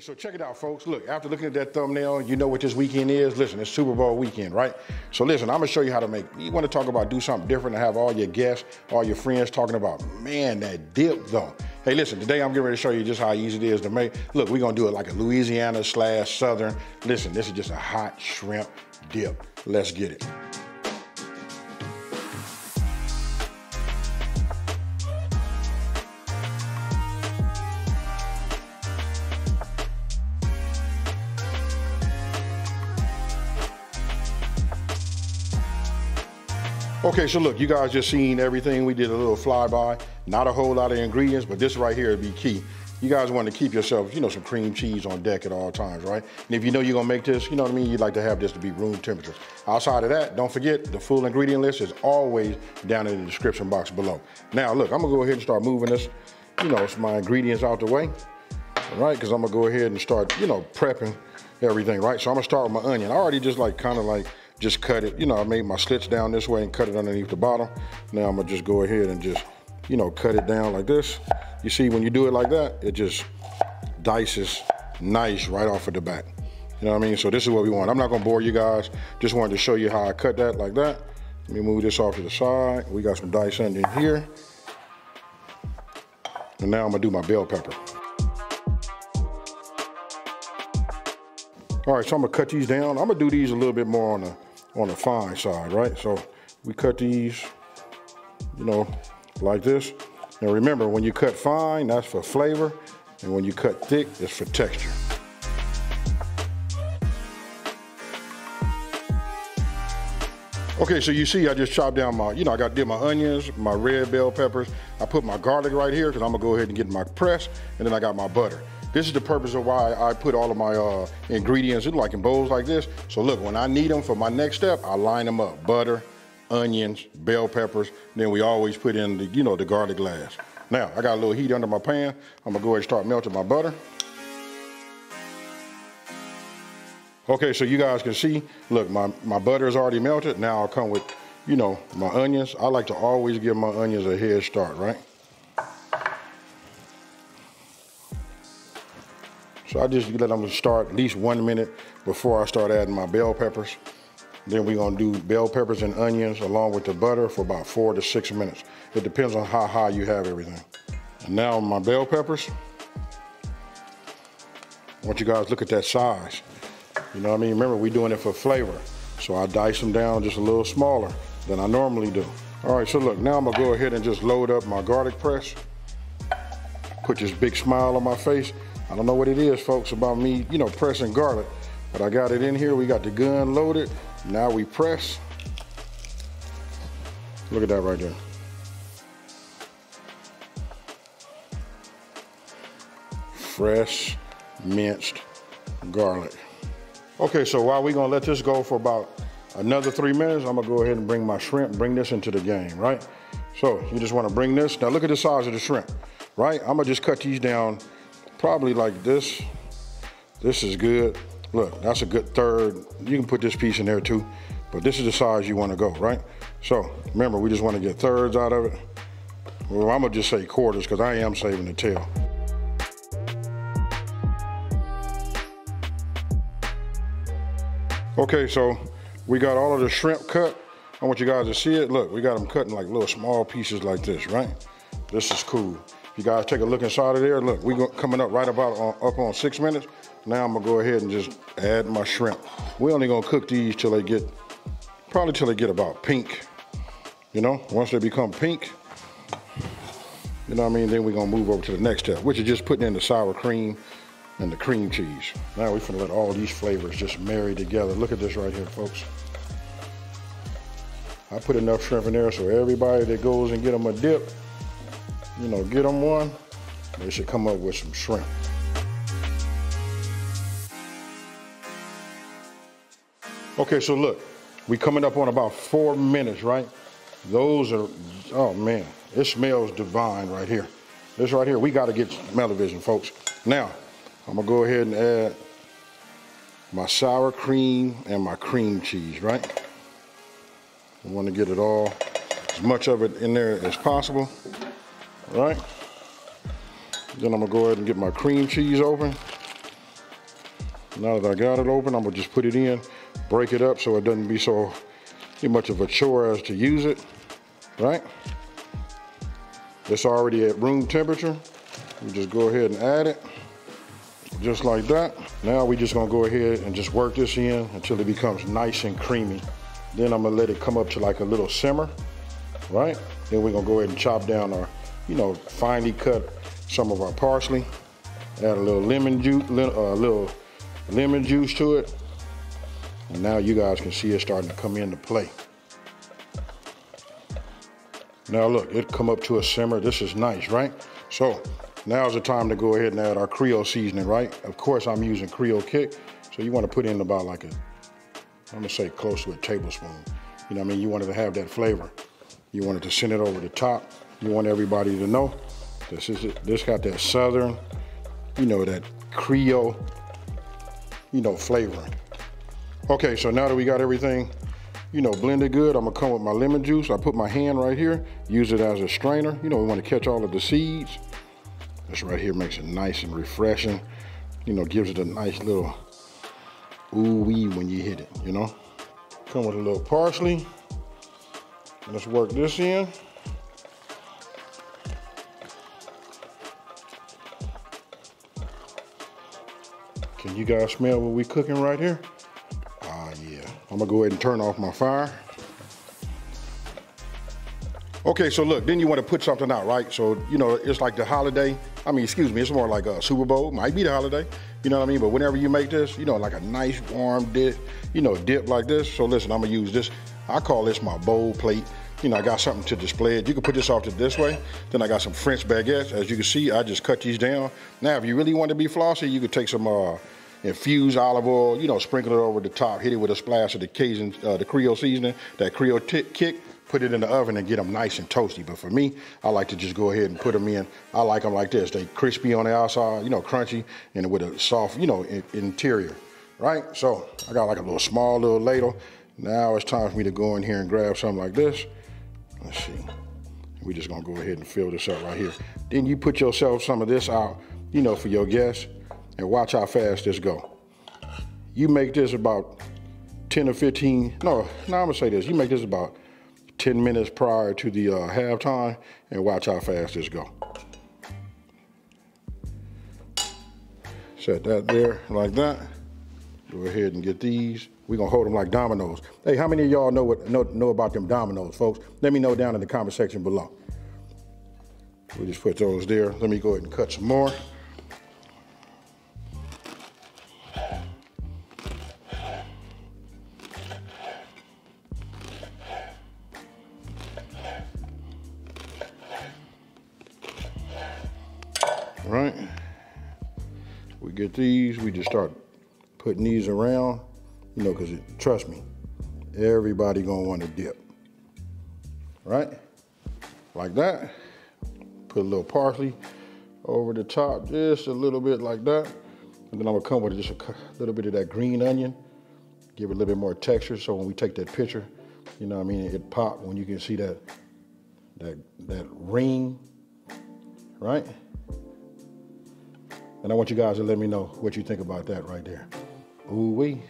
So check it out, folks. Look, after looking at that thumbnail, you know what this weekend is. Listen, it's Super Bowl weekend, right? So listen, I'm gonna show you how to make, you wanna talk about do something different and have all your guests, all your friends talking about, man, that dip though. Hey, listen, today I'm getting ready to show you just how easy it is to make. Look, we're gonna do it like a Louisiana / Southern. Listen, this is just a hot shrimp dip. Let's get it. Okay, so look, you guys just seen everything. We did a little flyby, not a whole lot of ingredients, but this right here would be key. You guys want to keep yourself, you know, some cream cheese on deck at all times, right? And if you know you're gonna make this, you know what I mean, you'd like to have this to be room temperature. Outside of that, don't forget, the full ingredient list is always down in the description box below. Now, look, I'm gonna go ahead and start moving this, you know, my ingredients out the way, all right? Because I'm gonna go ahead and start, you know, prepping everything, right? So I'm gonna start with my onion. I already just like, kind of like, just cut it, you know, I made my slits down this way and cut it underneath the bottom. Now I'm gonna just go ahead and just, you know, cut it down like this. You see, when you do it like that, it just dices nice right off of the bat. You know what I mean? So this is what we want. I'm not gonna bore you guys. Just wanted to show you how I cut that like that. Let me move this off to the side. We got some dice under here. And now I'm gonna do my bell pepper. All right, so I'm gonna cut these down. I'm gonna do these a little bit more on the fine side, right? So we cut these, you know, like this. Now remember, when you cut fine, that's for flavor, and when you cut thick, it's for texture. Okay, so you see I just chopped down my, you know, did my onions, my red bell peppers. I put my garlic right here because I'm gonna go ahead and get my press, and then I got my butter. This is the purpose of why I put all of my ingredients in like in bowls like this. So look, when I need them for my next step, I line them up. Butter, onions, bell peppers, then we always put in the, you know, the garlic glass. Now, I got a little heat under my pan. I'm gonna go ahead and start melting my butter. Okay, so you guys can see, look, my butter is already melted. Now I'll come with, you know, my onions. I like to always give my onions a head start, right? So I just let them start at least 1 minute before I start adding my bell peppers. Then we're gonna do bell peppers and onions along with the butter for about 4 to 6 minutes. It depends on how high you have everything. And now my bell peppers, I want you guys to look at that size. You know what I mean? Remember, we're doing it for flavor. So I dice them down just a little smaller than I normally do. All right, so look, now I'm gonna go ahead and just load up my garlic press. Put this big smile on my face. I don't know what it is, folks, about me, you know, pressing garlic, but I got it in here. We got the gun loaded. Now we press. Look at that right there. Fresh minced garlic. Okay, so while we're gonna let this go for about another 3 minutes, I'm gonna go ahead and bring my shrimp, bring this into the game, right? So you just wanna bring this. Now look at the size of the shrimp, right? I'm gonna just cut these down probably like this. This is good. Look, that's a good third. You can put this piece in there too, but this is the size you want to go, right? So remember, we just want to get thirds out of it. Well, I'm gonna just say quarters because I am saving the tail. Okay, so we got all of the shrimp cut. I want you guys to see it. Look, we got them cut in like little small pieces like this, right? This is cool. You guys take a look inside of there. Look, we're coming up right about up on 6 minutes. Now I'm gonna go ahead and just add my shrimp. We're only gonna cook these till they get, probably till they get about pink. You know, once they become pink, you know what I mean, then we're gonna move over to the next step, which is just putting in the sour cream and the cream cheese. Now we're gonna let all these flavors just marry together. Look at this right here, folks. I put enough shrimp in there so everybody that goes and get them a dip, you know, get them one, they should come up with some shrimp. Okay, so look, we coming up on about 4 minutes, right? Those are, oh man, it smells divine right here. This right here, we gotta get smell-o-vision, folks. Now, I'm gonna go ahead and add my sour cream and my cream cheese, right? I wanna get it all, as much of it in there as possible. Right? Then I'm gonna go ahead and get my cream cheese open. Now that I got it open, I'm gonna just put it in, break it up so it doesn't be so much of a chore as to use it, right? It's already at room temperature. We just go ahead and add it, just like that. Now we just gonna go ahead and just work this in until it becomes nice and creamy. Then I'm gonna let it come up to like a little simmer, right? Then we're gonna go ahead and chop down our, finely cut some of our parsley. Add a little lemon juice to it. And now you guys can see it starting to come into play. Now look, it come up to a simmer. This is nice, right? So now's the time to go ahead and add our Creole seasoning, right? Of course, I'm using Creole Kick. So you want to put in about like I'm gonna say close to a tablespoon. You know what I mean? You want it to have that flavor. You want it to send it over the top. You want everybody to know this got that southern, that Creole, flavoring. Okay, so now that we got everything, blended good, I'm gonna come with my lemon juice. I put my hand right here, use it as a strainer. We wanna catch all of the seeds. This right here makes it nice and refreshing. Gives it a nice little ooh-wee when you hit it, Come with a little parsley. Let's work this in. Can you guys smell what we cooking right here? Yeah. I'm gonna go ahead and turn off my fire. Okay, so look, then you want to put something out, right? So, it's like the holiday. It's more like a Super Bowl. Might be the holiday, you know what I mean? But whenever you make this, like a nice warm dip, dip like this. So listen, I'm gonna use this. I call this my bowl plate. I got something to display it. You can put this off to this way. Then I got some French baguettes. As you can see, I just cut these down. Now, if you really want to be flossy, you could take some infused olive oil, sprinkle it over the top, hit it with a splash of the Cajun, the Creole seasoning, that Creole kick, put it in the oven and get them nice and toasty. But for me, I like to just go ahead and put them in. I like them like this. They crispy on the outside, crunchy, and with a soft, interior, right? So I got like a small little ladle. Now it's time for me to go in here and grab something like this. Let's see. We're just gonna go ahead and fill this up right here. Then you put yourself some of this out, for your guests, and watch how fast this go. You make this about 10 or 15, no, I'm gonna say this. You make this about 10 minutes prior to the halftime, and watch how fast this go. Set that there like that. Go ahead and get these. We're gonna hold them like dominoes. Hey, how many of y'all know about them dominoes, folks? Let me know down in the comment section below. We'll just put those there. Let me go ahead and cut some more. All right, we get these, we just start putting these around, because trust me, everybody gonna want to dip, right? Like that. Put a little parsley over the top, just a little bit like that. And then I'm gonna come with just a little bit of that green onion, give it a little bit more texture, so when we take that picture, it pop when you can see that ring, right? And I want you guys to let me know what you think about that right there. Ooh-wee.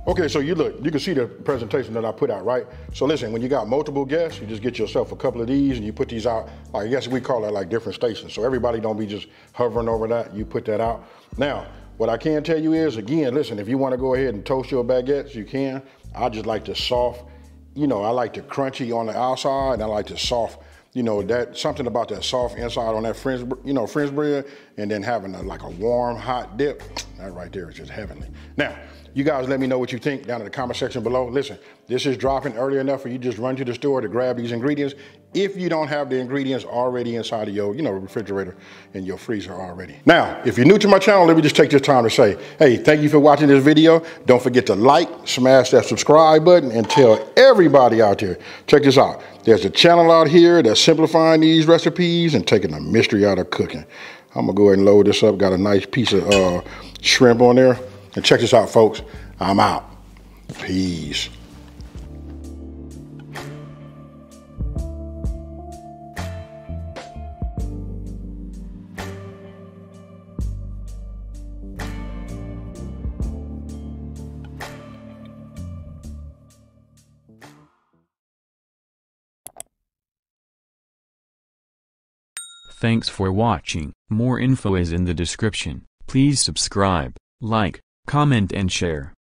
Okay, so you can see the presentation that I put out, right? So listen, when you got multiple guests, you just get yourself a couple of these and you put these out, I guess we call it like different stations. So everybody don't be just hovering over that, you put that out. Now, what I can tell you is, again, listen, if you want to go ahead and toast your baguettes, you can. I just like the soft, I like the crunchy on the outside, and I like the soft, that something about that soft inside on that French bread, and then having like a warm, hot dip. That right there is just heavenly. Now, you guys let me know what you think down in the comment section below. Listen, this is dropping early enough for you to just run to the store to grab these ingredients if you don't have the ingredients already inside of your, refrigerator and your freezer already. Now, if you're new to my channel, let me just take this time to say, hey, thank you for watching this video. Don't forget to like, smash that subscribe button, and tell everybody out there, check this out. There's a channel out here that's simplifying these recipes and taking the mystery out of cooking. I'm gonna go ahead and load this up. Got a nice piece of shrimp on there. And check this out, folks. I'm out. Peace. Thanks for watching. More info is in the description. Please subscribe, like, comment and share.